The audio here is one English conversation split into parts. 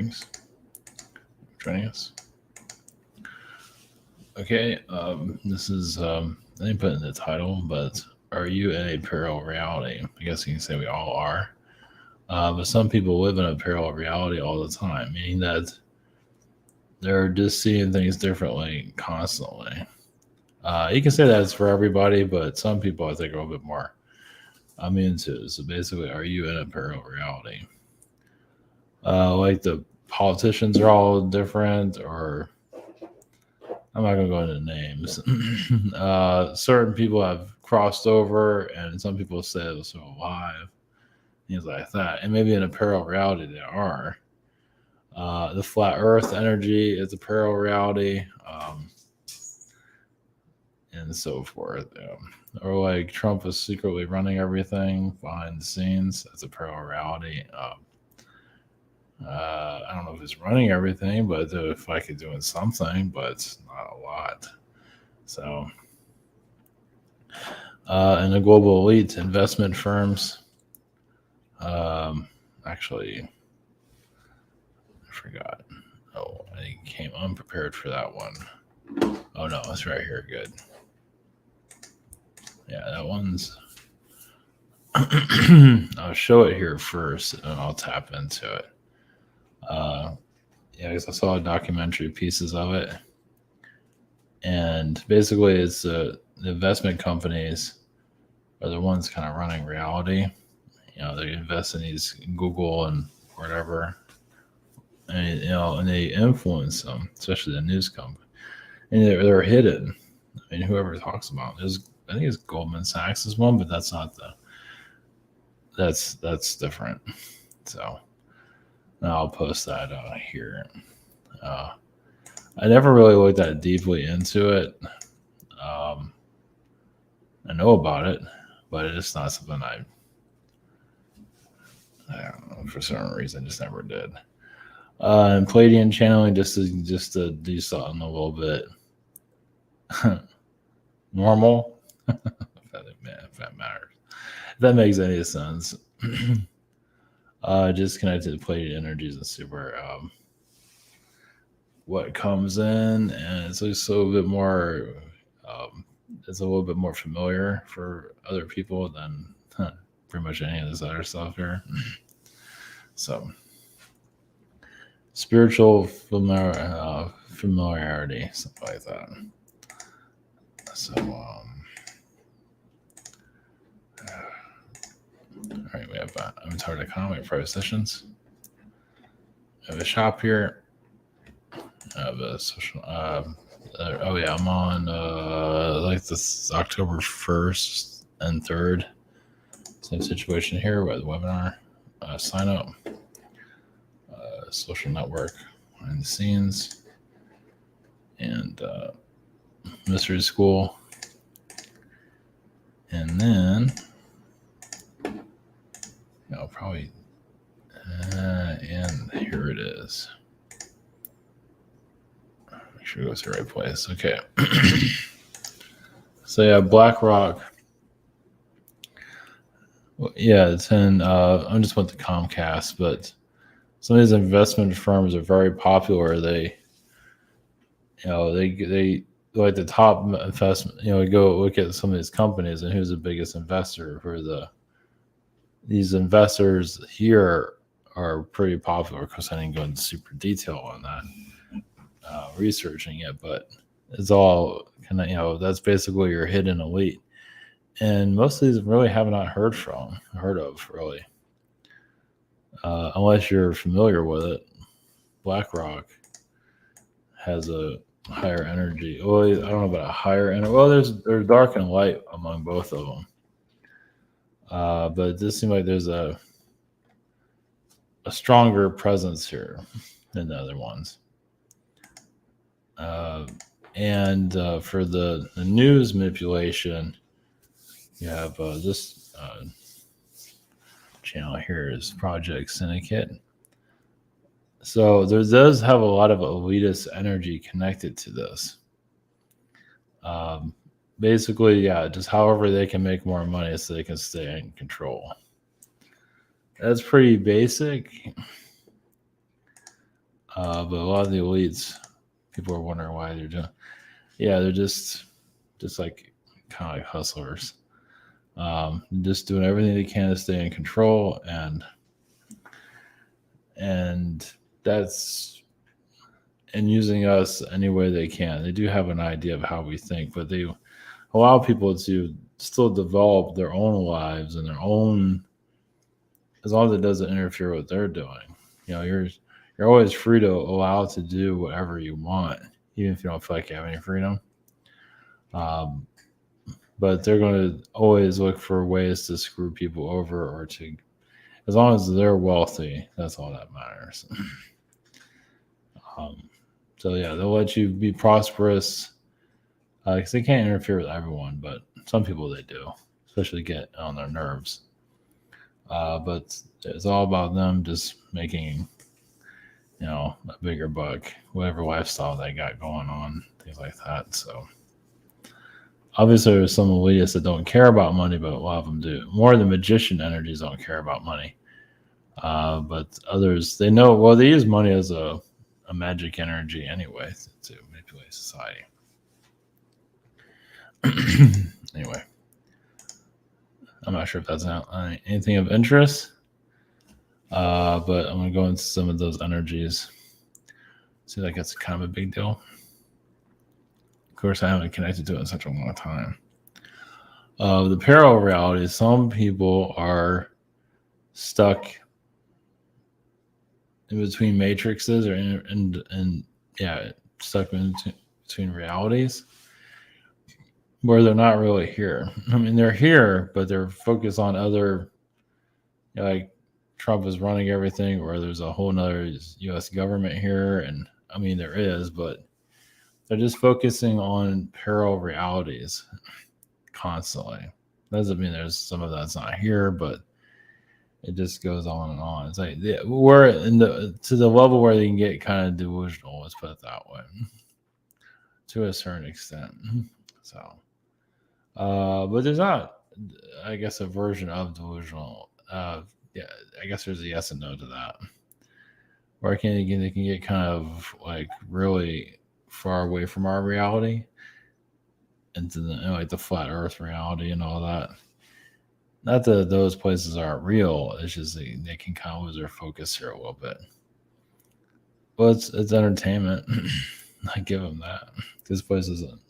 Greetings for joining us. Okay, this is, I didn't put in the title, but are you in a parallel reality? I guess you can say we all are. But some people live in a parallel reality all the time, meaning that they're just seeing things differently constantly. You can say that it's for everybody, but some people I think are a little bit more immune to. So basically, are you in a parallel reality? Like the politicians are all different, or I'm not going to go into names. Certain people have crossed over, and some people say they're still alive, things like that. And maybe in a parallel reality, they are. The flat Earth energy is a parallel reality, and so forth. Or like Trump is secretly running everything behind the scenes. That's a parallel reality. I don't know if he's running everything, but if I could doing something, but not a lot. So, and the global elite investment firms. Actually, I forgot. Oh, I came unprepared for that one. Oh no, it's right here. Good. Yeah, that one's. I'll show it here first, and I'll tap into it. Yeah, because I saw documentary pieces of it, and basically, it's the investment companies are the ones kind of running reality. They invest in these Google and whatever, and and they influence them, especially the news company, and they're hidden. I mean, whoever talks about it, I think it's Goldman Sachs is one, but that's not that's different. So I'll post that here. I never really looked that deeply into it. I know about it, but it's not something I don't know, for some reason just never did. And Pleiadian channeling just to do something a little bit normal. if that matters. If that makes any sense. Just connected to Pleiadian energies and super what comes in, and it's just a little bit more it's a little bit more familiar for other people than pretty much any of this other stuff here. So spiritual familiarity, something like that. So all right, we have Avatar Economic private sessions. I have a shop here. I have a social. Oh yeah, I'm on like this October 1st and 3rd. Same situation here with webinar. Sign up. Social network behind the scenes, and mystery school, and then probably and here it is. Make sure it goes to the right place. Okay. So yeah, BlackRock. Well, yeah, it's in. I just went to Comcast, but some of these investment firms are very popular. They like the top investment. Go look at some of these companies and who's the biggest investor. These investors here are pretty popular. Of course, I didn't go into super detail on that, researching it, but it's all kind of that's basically your hidden elite, and most of these really have not heard of really. Unless you're familiar with it. BlackRock has a higher energy. Well, I don't know about a higher energy. Well, there's dark and light among both of them. But it does seem like there's a stronger presence here than the other ones. And for the news manipulation, you have this channel here is Project Syndicate. So there does have a lot of elitist energy connected to this. Basically, yeah, just however they can make more money so they can stay in control. That's pretty basic. But a lot of the elites, people are wondering why they're doing. Yeah, they're just like kind of like hustlers, just doing everything they can to stay in control, and that's and using us any way they can. They do have an idea of how we think, but they allow people to still develop their own lives and their own, as long as it doesn't interfere with what they're doing. You're always free to allow to do whatever you want, even if you don't feel like you have any freedom. Um, but they're going to always look for ways to screw people over or to, as long as they're wealthy, that's all that matters. um, so yeah, they'll let you be prosperous because they can't interfere with everyone, but some people they do, especially get on their nerves. But it's all about them just making, a bigger buck, whatever lifestyle they got going on, things like that. So obviously there's some elitists that don't care about money, but a lot of them do. More of the magician energies don't care about money. But others, they know, well, they use money as a magic energy anyway to manipulate society. Anyway, I'm not sure if that's anything of interest, but I'm going to go into some of those energies. Seems like it's kind of a big deal. Of course, I haven't connected to it in such a long time. The parallel reality, some people are stuck in between matrices or stuck in between realities where they're not really here. I mean, they're here, but they're focused on other, like Trump is running everything, or there's a whole nother U.S. government here. And I mean, there is, but they're just focusing on parallel realities constantly. Doesn't mean there's some of that's not here, but it just goes on and on. It's like we're to the level where they can get kind of delusional. Let's put it that way, to a certain extent. So, but there's not, I guess, a version of delusional. Yeah, I guess there's a yes and no to that. Where they can get kind of like really far away from our reality into like the flat Earth reality and all that. Not that those places aren't real. It's just they can kind of lose their focus here a little bit. Well, it's entertainment. I give them that. This place isn't.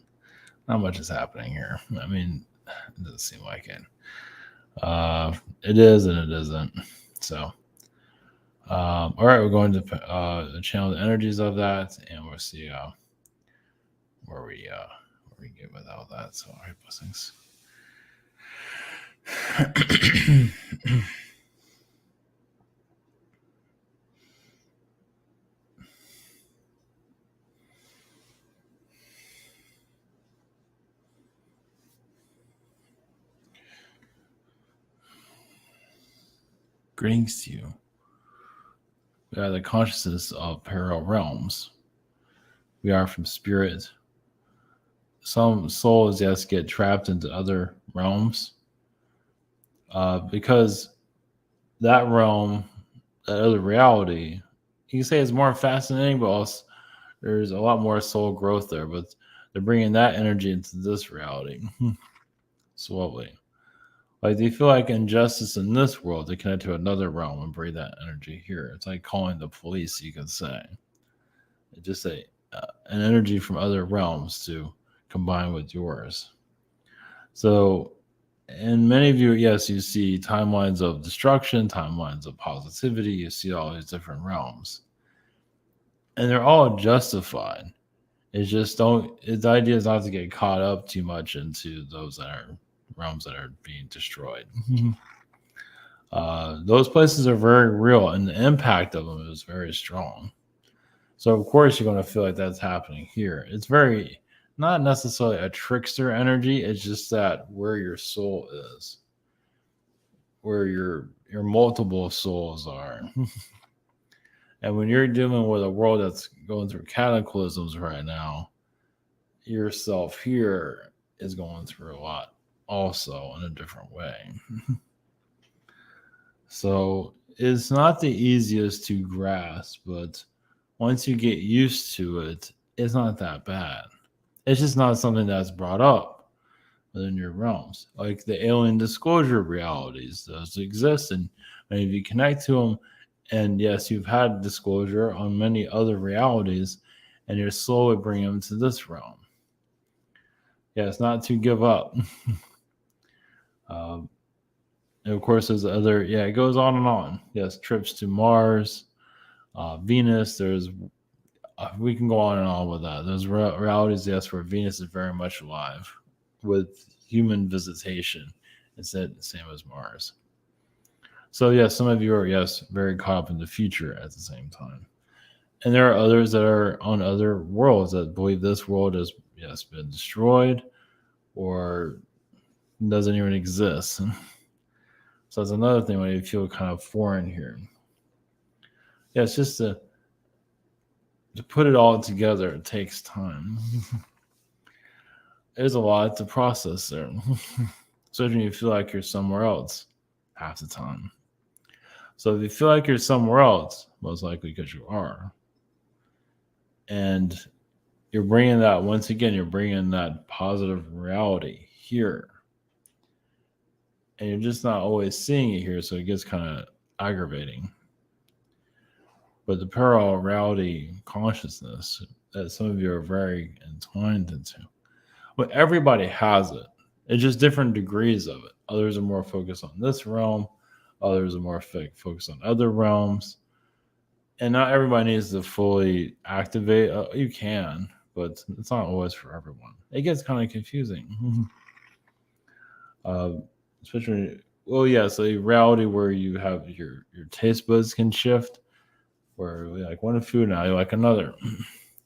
Not much is happening here. I mean, it doesn't seem like it. It is and it isn't. So, all right, we're going to channel the energies of that, and we'll see where we get with all that. So, all right, blessings. Greetings to you. We are the consciousness of parallel realms. We are from spirit. Some souls, yes, get trapped into other realms because that realm, that other reality, you can say it's more fascinating, but also there's a lot more soul growth there. But they're bringing that energy into this reality slowly. Like they feel like injustice in this world, they connect to another realm and bring that energy here. It's like calling the police, you could say. It's just an energy from other realms to combine with yours. So, in many of you, yes, you see timelines of destruction, timelines of positivity. You see all these different realms, and they're all justified. It's just the idea is not to get caught up too much into those that are realms that are being destroyed. Those places are very real, and the impact of them is very strong. So of course you're going to feel like that's happening here. It's very not necessarily a trickster energy. It's just that where your soul is, where your multiple souls are. And when you're dealing with a world that's going through cataclysms right now, yourself here is going through a lot also in a different way. So it's not the easiest to grasp, but once you get used to it, it's not that bad. It's just not something that's brought up within your realms. Like the alien disclosure realities, those exist, and if you connect to them, and yes, you've had disclosure on many other realities, and you're slowly bringing them to this realm. Yes, not to give up. um, and of course, there's other, it goes on and on. Yes, trips to Mars, Venus. There's we can go on and on with that. There's realities, yes, where Venus is very much alive with human visitation instead same as Mars. So yes, some of you are, yes, very caught up in the future at the same time. And there are others that are on other worlds that believe this world has, yes, been destroyed or doesn't even exist. So that's another thing when you feel kind of foreign here. Yeah, it's just to put it all together, it takes time. There's a lot to process there. Especially when you feel like you're somewhere else half the time. So if you feel like you're somewhere else, most likely because you are. And you're bringing that, once again, you're bringing that positive reality here. And you're just not always seeing it here, so it gets kind of aggravating. But the parallel reality consciousness that some of you are very entwined into, well, everybody has it. It's just different degrees of it. Others are more focused on this realm. Others are more focused on other realms. And not everybody needs to fully activate. You can, but it's not always for everyone. It gets kind of confusing. Especially, so a reality where you have your taste buds can shift, where you like one food now you like another.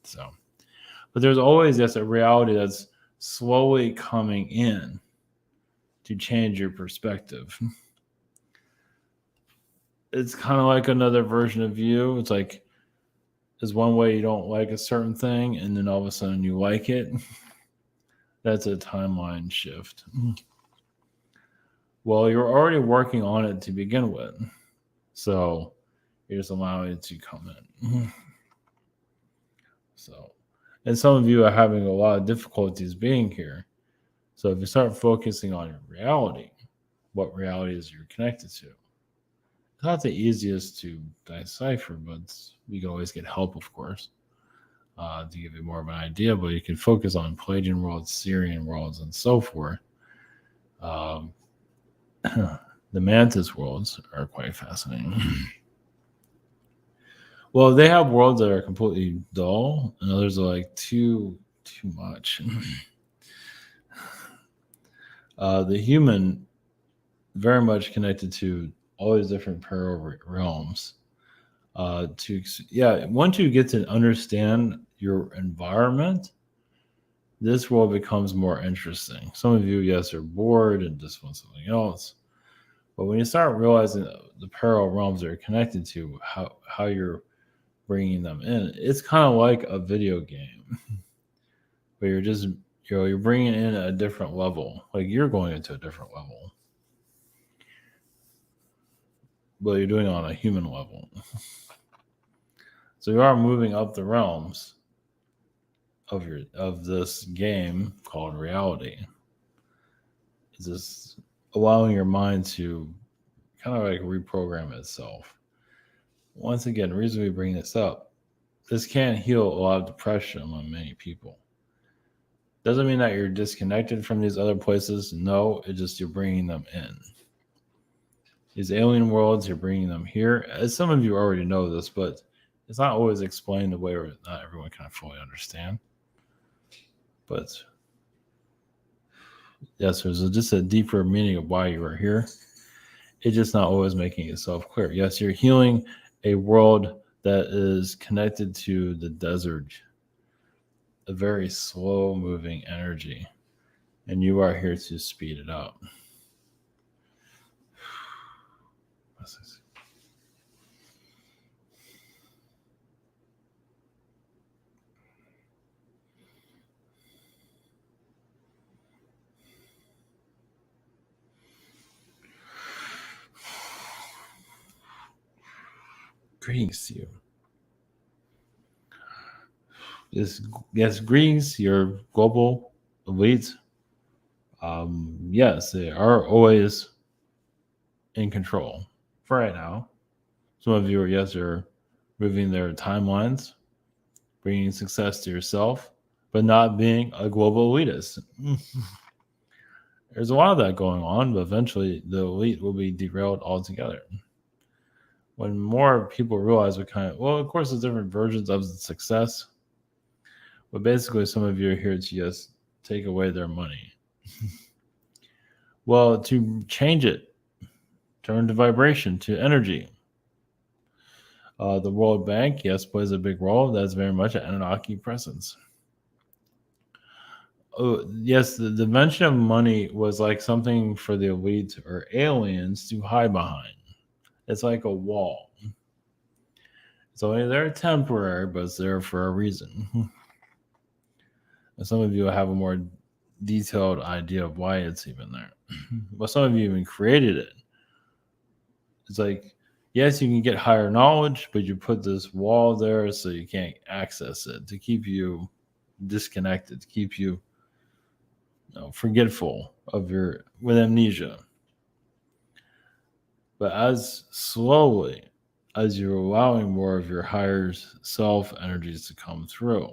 So, but there's always, yes, a reality that's slowly coming in to change your perspective. It's kind of like another version of you. It's like there's one way you don't like a certain thing, and then all of a sudden you like it. That's a timeline shift. Well, you're already working on it to begin with. So you're just allowing it to come in. So, and some of you are having a lot of difficulties being here. So if you start focusing on your reality, what realities you're connected to, it's not the easiest to decipher, but you can always get help, of course, to give you more of an idea. But you can focus on Pleiadian worlds, Syrian worlds, and so forth. The Mantis worlds are quite fascinating. Well, they have worlds that are completely dull, and others are like too much. The human, very much connected to all these different parallel realms. Once you get to understand your environment, this world becomes more interesting. Some of you, yes, are bored and just want something else. But when you start realizing the parallel realms that are connected to how you're bringing them in, it's kind of like a video game where you're just, you're bringing in a different level. Like you're going into a different level, but you're doing it on a human level. So you are moving up the realms of this game called reality. It's just allowing your mind to kind of like reprogram itself. Once again, the reason we bring this up, this can heal a lot of depression among many people. Doesn't mean that you're disconnected from these other places. No, it's just you're bringing them in. These alien worlds, you're bringing them here. As some of you already know this, but it's not always explained the way where not everyone can fully understand. But yes, there's just a deeper meaning of why you are here. It's just not always making itself clear. Yes, you're healing a world that is connected to the desert, a very slow moving energy, and you are here to speed it up. Greetings to you. Yes, Greeks, your global elite, yes, they are always in control for right now. Some of you are, yes, are moving their timelines, bringing success to yourself, but not being a global elitist. There's a lot of that going on, but eventually the elite will be derailed altogether. When more people realize what kind of, well, of course, there's different versions of success, but basically, some of you are here to just take away their money. Well, to change it, turn to vibration, to energy. The World Bank, yes, plays a big role. That's very much an Anunnaki presence. Oh, yes, the dimension of money was like something for the elite or aliens to hide behind. It's like a wall. It's only there temporary, but it's there for a reason. And some of you have a more detailed idea of why it's even there. But some of you even created it. It's like, yes, you can get higher knowledge, but you put this wall there so you can't access it to keep you disconnected, to keep you, forgetful of your with amnesia. But as slowly as you're allowing more of your higher self energies to come through,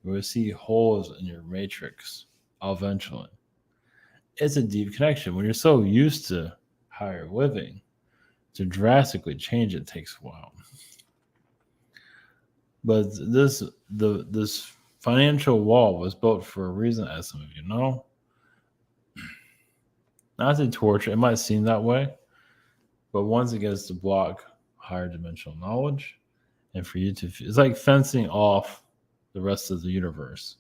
you will see holes in your matrix eventually. It's a deep connection. When you're so used to higher living, to drastically change it takes a while. But this financial wall was built for a reason, as some of you know. Not to torture, it might seem that way, but once again, it's to block higher dimensional knowledge, and for you to, it's like fencing off the rest of the universe.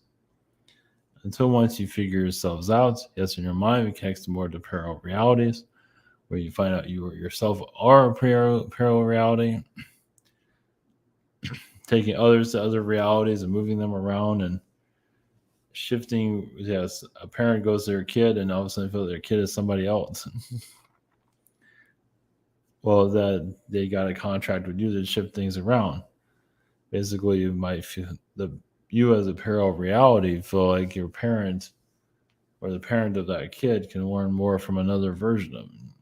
Until once you figure yourselves out, yes, in your mind, it connects to more to parallel realities, where you find out you yourself are a parallel reality, taking others to other realities and moving them around and shifting. Yes, a parent goes to their kid and all of a sudden feel their kid is somebody else. Well, that they got a contract with you to shift things around. Basically, you might feel you as a parallel reality feel like your parent or the parent of that kid can learn more from another version of them,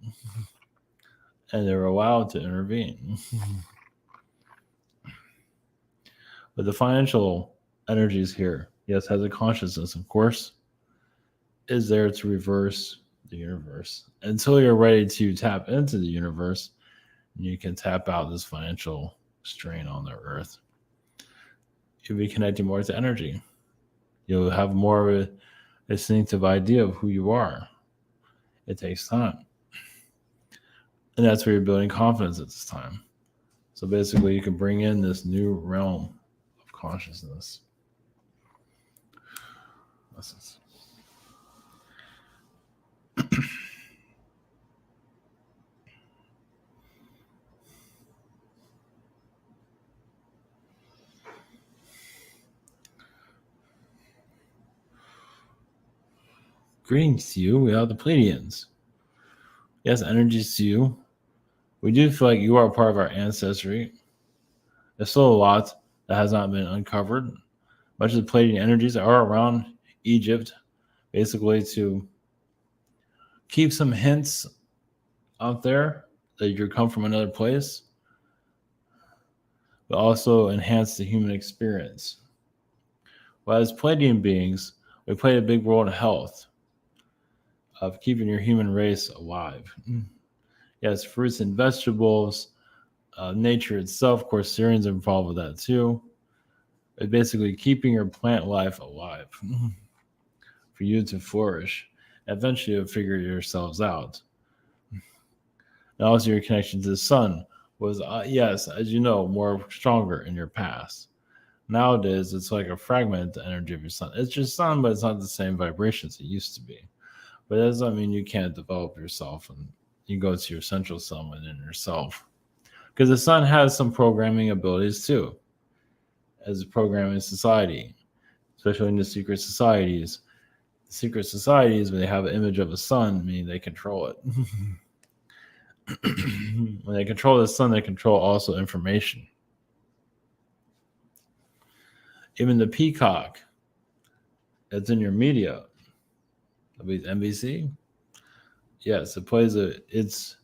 and they're allowed to intervene. But the financial energies here, yes, has a consciousness, of course, is there to reverse the universe until you're ready to tap into the universe. And you can tap out this financial strain on the earth. You'll be connecting more to energy. You'll have more of a distinctive idea of who you are. It takes time. And that's where you're building confidence at this time. So basically, you can bring in this new realm of consciousness. Greetings to you. We are the Pleiadians. Yes, energies to you. We do feel like you are part of our ancestry. There's still a lot that has not been uncovered. Much of the Pleiadian energies are around Egypt, basically to keep some hints out there that you come from another place, but also enhance the human experience. Well, as Pleiadian beings, we play a big role in health, of keeping your human race alive. Yes, fruits and vegetables, nature itself, of course, Syrians are involved with that too. It's basically keeping your plant life alive for you to flourish. Eventually, you'll figure yourselves out. And also, your connection to the sun was, yes, as you know, more stronger in your past. Nowadays, it's like a fragmented energy of your sun. It's your sun, but it's not the same vibrations it used to be. But that doesn't mean you can't develop yourself and you go to your central sun within yourself. Because the sun has some programming abilities too, as a programming society, especially in the secret societies. The secret societies, when they have an image of a sun, meaning they control it. When they control the sun, they control also information. Even the peacock, it's in your media. NBC. Yes, it plays it's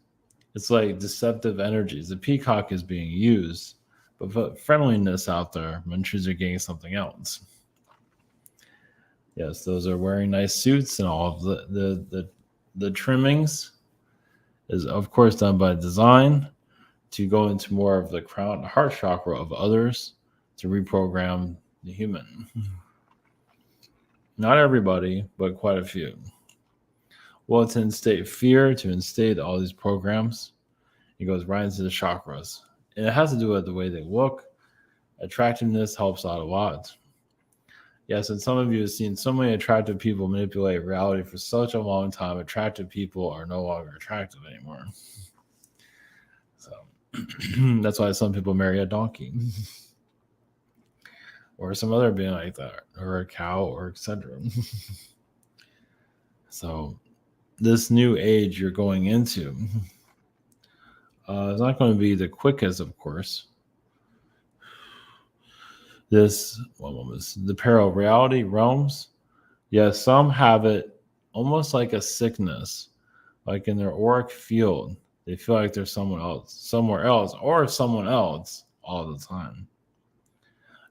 like deceptive energies. The peacock is being used, but put friendliness out there. Munchers are getting something else. Yes, those are wearing nice suits and all of the trimmings is of course done by design to go into more of the crown heart chakra of others to reprogram the human. Not everybody, but quite a few. Well, to instate fear, to instate all these programs, it goes right into the chakras. And it has to do with the way they look. Attractiveness helps out a lot. Yes, and some of you have seen so many attractive people manipulate reality for such a long time. Attractive people are no longer attractive anymore. So that's why some people marry a donkey. Or some other being like that, or a cow, or etc. So this new age you're going into is not going to be the quickest, of course. The parallel reality realms, yes, some have it almost like a sickness, like in their auric field. They feel like there's somewhere else, or someone else all the time.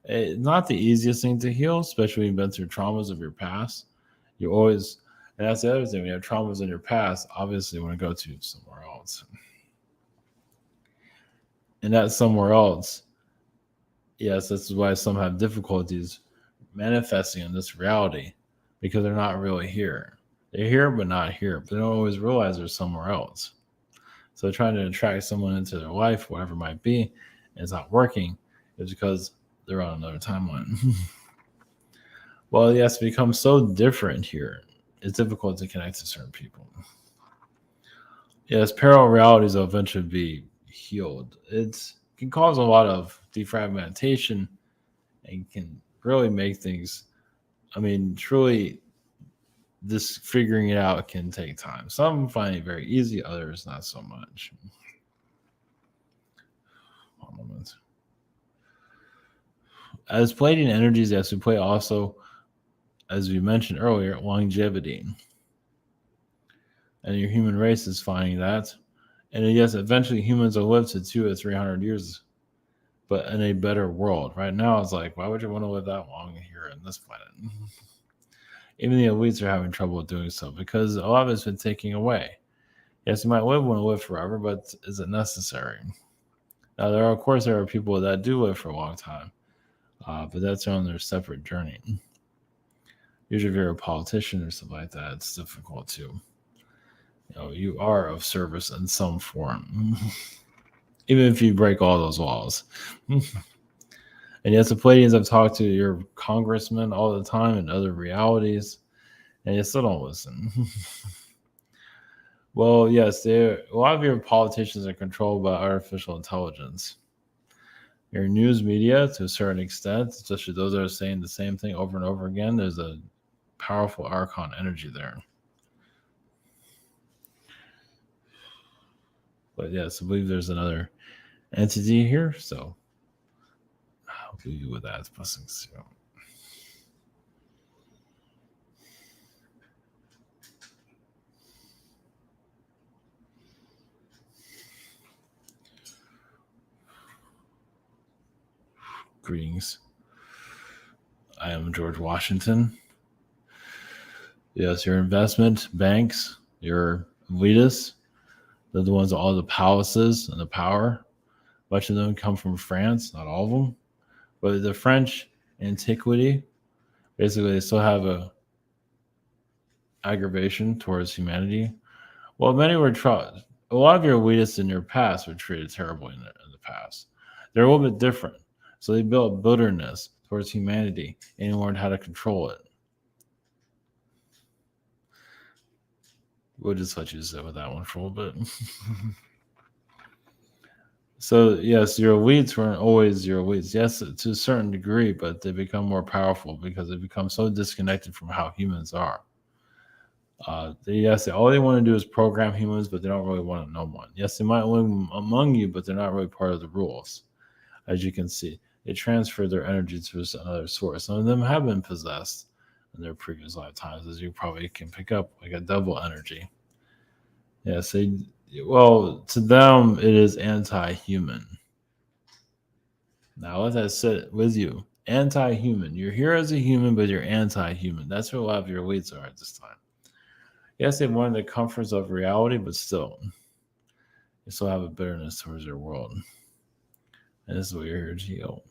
It's not the easiest thing to heal, especially when you've been through traumas of your past. You always, and that's the other thing, when you have traumas in your past, obviously you want to go to somewhere else. And that somewhere else, yes, this is why some have difficulties manifesting in this reality, because they're not really here. They're here, but not here. But they don't always realize they're somewhere else. So trying to attract someone into their life, whatever it might be, and it's not working, is because they're on another timeline. Well, yes, it becomes so different here. It's difficult to connect to certain people. Yes, parallel realities will eventually be healed. It can cause a lot of defragmentation and can really make things, truly, this figuring it out can take time. Some find it very easy, others not so much. One moment. As Pleiadian energies, yes, we play also, as we mentioned earlier, longevity. And your human race is finding that. And yes, eventually humans will live to 200 or 300 years, but in a better world. Right now, it's like, why would you want to live that long here on this planet? Even the elites are having trouble doing so because a lot of it's been taken away. Yes, you might want to live forever, but is it necessary? Now, there are people that do live for a long time, but that's on their separate journey. Usually, if you're a politician or something like that, it's difficult too. You are of service in some form, even if you break all those laws. And yes, the Pleiadians have talked to your congressmen all the time and other realities, and you still don't listen. Well, yes, a lot of your politicians are controlled by artificial intelligence. Your news media, to a certain extent, especially those that are saying the same thing over and over again, there's a powerful archon energy there. But yes, I believe there's another entity here, so I'll leave you with that. Blessings. Greetings. I am George Washington. Yes, your investment banks, your elitists, they're the ones with all the palaces and the power. Much of them come from France, not all of them. But the French antiquity, basically, they still have a aggravation towards humanity. Well, many were a lot of your elitists in your past were treated terribly in the past. They're a little bit different. So they built bitterness towards humanity and learned how to control it. We'll just let you sit with that one for a little bit. So, yes, your elites weren't always your elites. Yes, to a certain degree, but they become more powerful because they become so disconnected from how humans are. All they want to do is program humans, but they don't really want to know one. Yes, they might live among you, but they're not really part of the rules, as you can see. They transfer their energy to another source. Some of them have been possessed in their previous lifetimes, as you probably can pick up, like a double energy. Yes, well, to them, it is anti-human. Now, let that sit with you. Anti-human. You're here as a human, but you're anti-human. That's where a lot of your weights are at this time. Yes, they want the comforts of reality, but still, you still have a bitterness towards your world. And this is what you're here to heal.